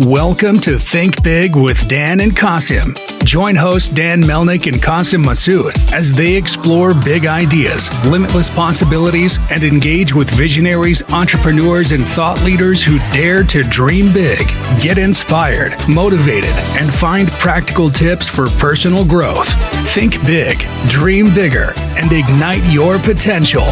Welcome to Think Big with Dan and Qasim. Join hosts Dan Melnick and Qasim Masood as they explore big ideas, limitless possibilities, and engage with visionaries, entrepreneurs, and thought leaders who dare to dream big, get inspired, motivated, and find practical tips for personal growth. Think big, dream bigger, and ignite your potential.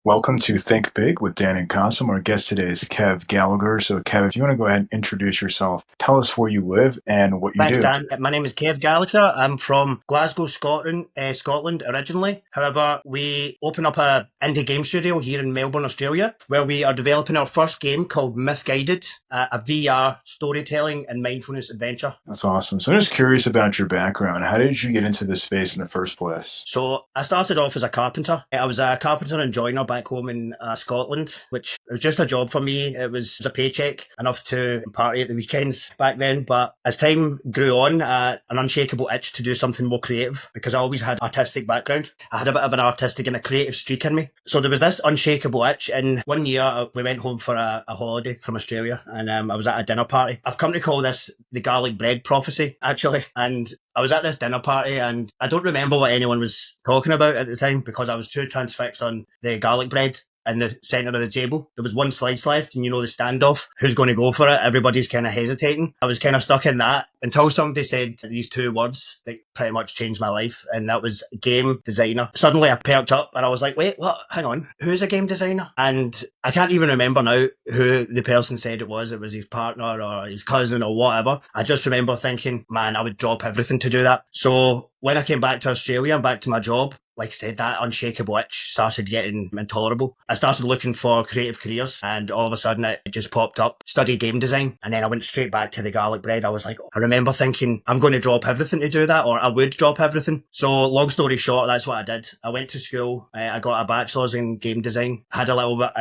Welcome to Think Big with Dan and Qasim. Our guest today is Kev Gallagher. So, Kev, if you want to go ahead and introduce yourself, tell us where you live and what you Thanks, do. Dan. My name is Kev Gallagher. I'm from Glasgow, Scotland originally. However, we open up a indie game studio here in Melbourne, Australia, where we are developing our first game called Myth-Guided, a VR storytelling and mindfulness adventure. That's awesome. So I'm just curious about your background. How did you get into this space in the first place? So I started off as a carpenter. I was a carpenter and joiner back home in Scotland, which was just a job for me. It was a paycheck, enough to party at the weekends back then. But as time grew on, an unshakable itch to do something more creative, because I always had artistic background. I had a bit of an artistic and a creative streak in me. So there was this unshakable itch. And one year we went home for a holiday from Australia, and I was at a dinner party. I've come to call this the garlic bread prophecy, actually. And I was at this dinner party and I don't remember what anyone was talking about at the time because I was too transfixed on the garlic bread in the centre of the table. There was one slice left and you know the standoff. Who's going to go for it? Everybody's kind of hesitating. I was kind of stuck in that until somebody said these two words that pretty much changed my life, and that was game designer. Suddenly I perked up and I was like, wait, what? Hang on. Who's a game designer? And I can't even remember now who the person said it was. It was his partner or his cousin or whatever. I just remember thinking, man, I would drop everything to do that. So when I came back to Australia and back to my job, like I said, that unshakable itch started getting intolerable. I started looking for creative careers and all of a sudden it just popped up. Study game design. And then I went straight back to the garlic bread. I was like, I remember thinking I'm going to drop everything to do that, or I would drop everything. So long story short, that's what I did. I went to school. I got a bachelor's in game design. Had a little bit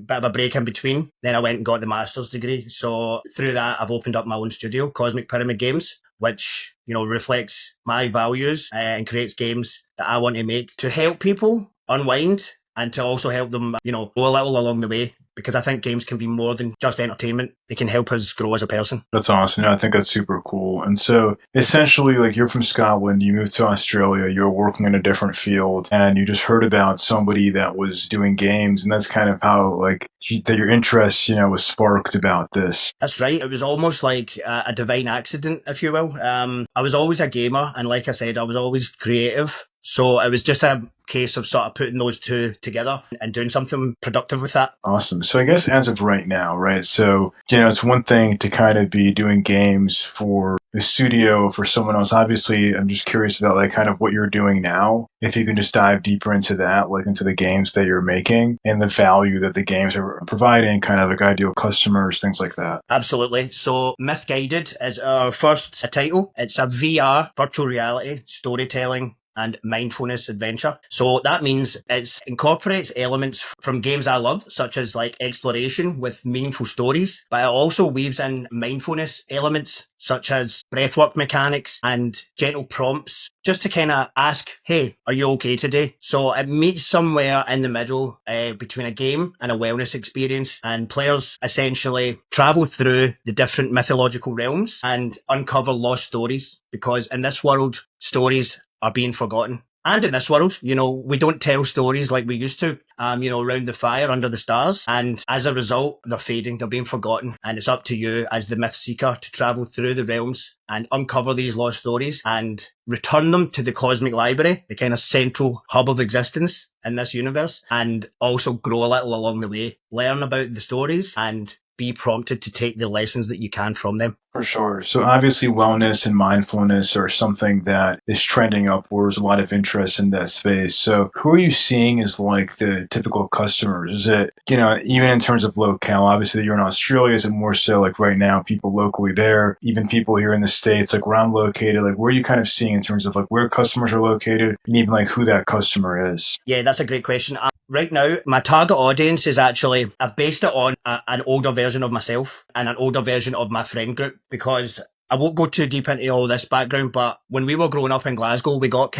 of a break in between. Then I went and got the master's degree. So through that, I've opened up my own studio, Cosmic Pyramid Games, which, you know, reflects my values and creates games that I want to make to help people unwind and to also help them, you know, go a little along the way. Because I think games can be more than just entertainment. They can help us grow as a person. That's awesome. I think that's super cool. And so essentially, like, you're from Scotland, you moved to Australia, you're working in a different field, and you just heard about somebody that was doing games. And that's kind of how, like, that your interest, you know, was sparked about this. That's right. It was almost like a divine accident, if you will. I was always a gamer. And like I said, I was always creative. So it was just a case of sort of putting those two together and doing something productive with that. Awesome. So I guess as of right now, right? So, you know, it's one thing to kind of be doing games for the studio, for someone else. Obviously, I'm just curious about like kind of what you're doing now. If you can just dive deeper into that, like into the games that you're making and the value that the games are providing, kind of like ideal customers, things like that. Absolutely. So Myth-Guided is our first title. It's a VR, virtual reality, storytelling and mindfulness adventure. So that means it incorporates elements from games I love, such as like exploration with meaningful stories, but it also weaves in mindfulness elements such as breathwork mechanics and gentle prompts just to kind of ask, hey, are you okay today? So it meets somewhere in the middle between a game and a wellness experience, and players essentially travel through the different mythological realms and uncover lost stories, because in this world, stories are being forgotten. And in this world, you know, we don't tell stories like we used to, you know, around the fire, under the stars. And as a result, they're fading, they're being forgotten. And it's up to you as the myth seeker to travel through the realms and uncover these lost stories and return them to the cosmic library, the kind of central hub of existence in this universe, and also grow a little along the way, learn about the stories and be prompted to take the lessons that you can from them. For sure. So obviously wellness and mindfulness are something that is trending upwards, a lot of interest in that space. So who are you seeing as like the typical customers? Is it, you know, even in terms of locale, obviously you're in Australia, is it more so like right now people locally there, even people here in the States, like where I'm located, like where are you kind of seeing in terms of like where customers are located and even like who that customer is? Yeah, that's a great question. Right now, my target audience is actually, I've based it on an older version of myself and an older version of my friend group, because I won't go too deep into all this background, but when we were growing up in Glasgow, we got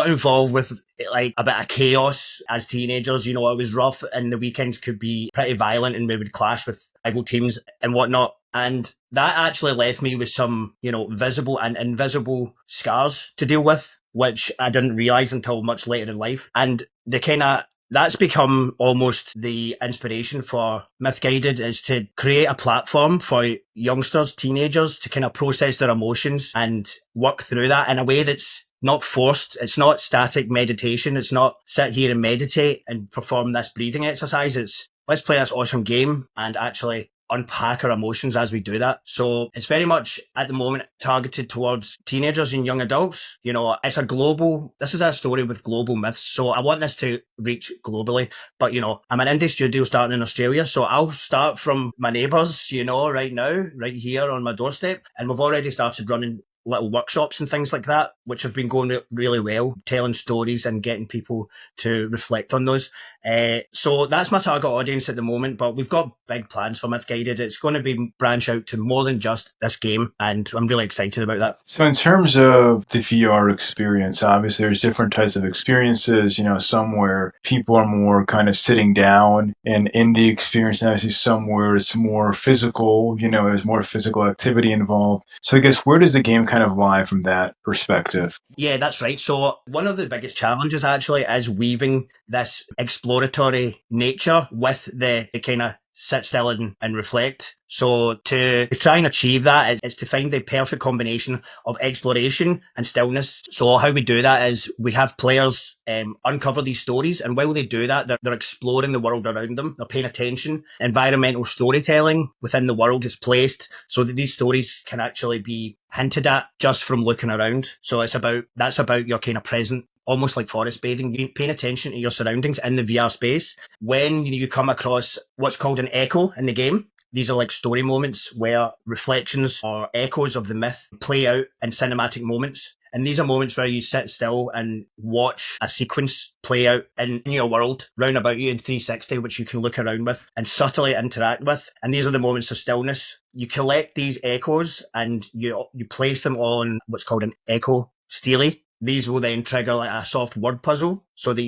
involved with like a bit of chaos as teenagers. You know, it was rough and the weekends could be pretty violent and we would clash with rival teams and whatnot. And that actually left me with some, you know, visible and invisible scars to deal with, which I didn't realize until much later in life. And that's become almost the inspiration for Myth-Guided, is to create a platform for youngsters, teenagers to kind of process their emotions and work through that in a way that's not forced. It's not static meditation. It's not sit here and meditate and perform this breathing exercise. It's let's play this awesome game and actually unpack our emotions as we do that. So it's very much at the moment targeted towards teenagers and young adults. You know, this is a story with global myths. So I want this to reach globally, but you know, I'm an indie studio starting in Australia. So I'll start from my neighbours, you know, right now, right here on my doorstep. And we've already started running little workshops and things like that, which have been going really well, telling stories and getting people to reflect on those. So that's my target audience at the moment, but we've got big plans for Myth-Guided. It's going to be branch out to more than just this game, and I'm really excited about that. So in terms of the VR experience, obviously there's different types of experiences, you know, some where people are more kind of sitting down and in the experience, and obviously some where it's more physical, you know, there's more physical activity involved. So I guess where does the game kind of lie from that perspective? Yeah, that's right. So one of the biggest challenges actually is weaving this exploratory nature with the kind of sit still and reflect. So to try and achieve that is to find the perfect combination of exploration and stillness. So how we do that is we have players uncover these stories, and while they do that, they're exploring the world around them. They're paying attention. Environmental storytelling within the world is placed so that these stories can actually be hinted at just from looking around. So that's about your kind of present, almost like forest bathing, you're paying attention to your surroundings in the VR space. When you come across what's called an echo in the game, these are like story moments where reflections or echoes of the myth play out in cinematic moments. And these are moments where you sit still and watch a sequence play out in your world round about you in 360, which you can look around with and subtly interact with. And these are the moments of stillness. You collect these echoes and you place them on what's called an echo stele. These will then trigger like a soft word puzzle so that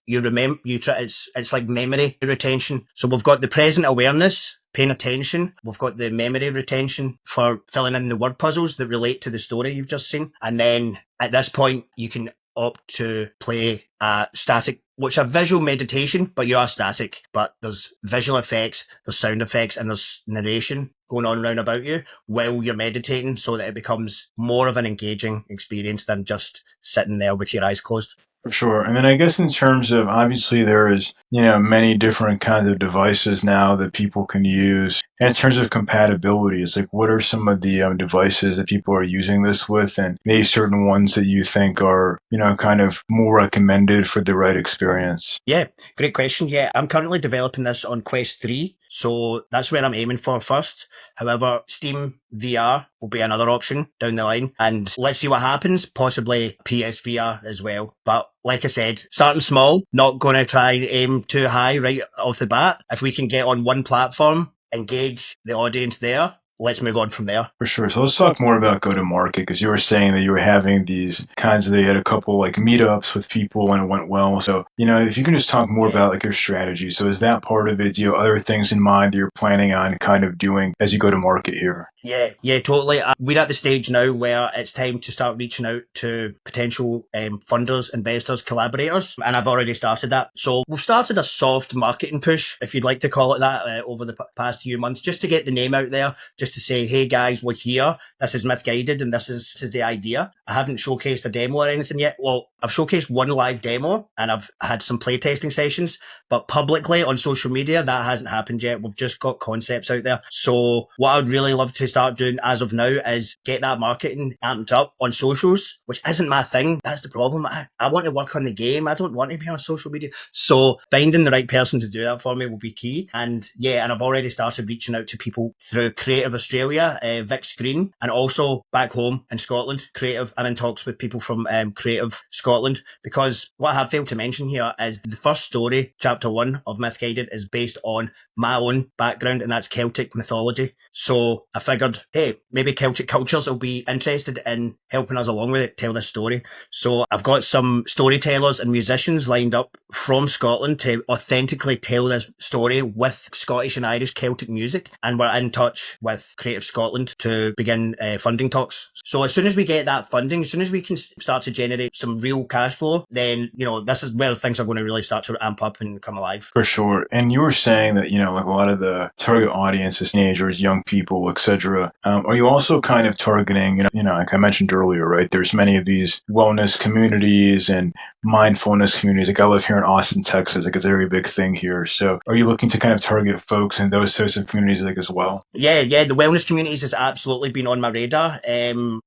it's like memory retention. So we've got the present awareness, paying attention. We've got the memory retention for filling in the word puzzles that relate to the story you've just seen. And then at this point, you can opt to play a static, which are visual meditation, but you are static. But there's visual effects, there's sound effects, and there's narration going on round about you while you're meditating, so that it becomes more of an engaging experience than just sitting there with your eyes closed. For sure. And then I guess in terms of, obviously there is, you know, many different kinds of devices now that people can use. And in terms of compatibility, it's like, what are some of the devices that people are using this with, and maybe certain ones that you think are, you know, kind of more recommended for the right experience? Yeah, great question. Yeah, I'm currently developing this on Quest 3. So that's where I'm aiming for first. However, Steam VR will be another option down the line. And let's see what happens. Possibly PSVR as well. But like I said, starting small, not going to try and aim too high right off the bat. If we can get on one platform, engage the audience there, let's move on from there. For sure. So let's talk more about go-to-market, because you were saying that you were having these kinds of, they had a couple like meetups with people and it went well. So, you know, if you can just talk more about like your strategy. So is that part of it? Do you have other things in mind that you're planning on kind of doing as you go to market here? Yeah, totally. We're at the stage now where it's time to start reaching out to potential funders, investors, collaborators, and I've already started that. So we've started a soft marketing push, if you'd like to call it that, over the past few months, just to get the name out there, just to say, hey guys, we're here. This is Myth-Guided, and this is the idea. I haven't showcased a demo or anything yet. Well, I've showcased one live demo and I've had some playtesting sessions, but publicly on social media, that hasn't happened yet. We've just got concepts out there. So what I'd really love to start doing as of now is get that marketing amped up on socials, which isn't my thing. That's the problem. I want to work on the game. I don't want to be on social media. So finding the right person to do that for me will be key. And yeah, and I've already started reaching out to people through creative Australia, Vic's Green, and also back home in Scotland, Creative. I'm in talks with people from Creative Scotland, because what I have failed to mention here is the first story, chapter 1 of Myth Guided, is based on my own background, and that's Celtic mythology. So I figured, hey, maybe Celtic cultures will be interested in helping us along with it, tell this story. So I've got some storytellers and musicians lined up from Scotland to authentically tell this story with Scottish and Irish Celtic music, and we're in touch with Creative Scotland to begin funding talks. So as soon as we get that funding, as soon as we can start to generate some real cash flow, then, you know, this is where things are going to really start to amp up and come alive. For sure. And you were saying that, you know, like a lot of the target audience is teenagers, young people, etc. Are you also kind of targeting, like I mentioned earlier, right? There's many of these wellness communities and mindfulness communities. Like I live here in Austin, Texas. Like it's a very big thing here. So are you looking to kind of target folks in those types of communities like as well? Yeah. The wellness communities has absolutely been on my radar.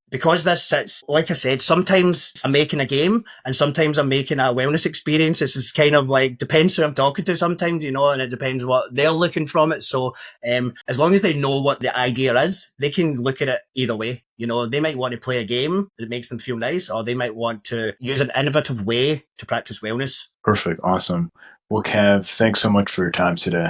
Because this sits, like I said, sometimes I'm making a game and sometimes I'm making a wellness experience. This is kind of like, depends who I'm talking to sometimes, and it depends what they're looking from it. So as long as they know what the idea is, they can look at it either way. They might want to play a game that makes them feel nice, or they might want to use an innovative way to practice wellness. Perfect. Awesome. Well, Kev, thanks so much for your time today.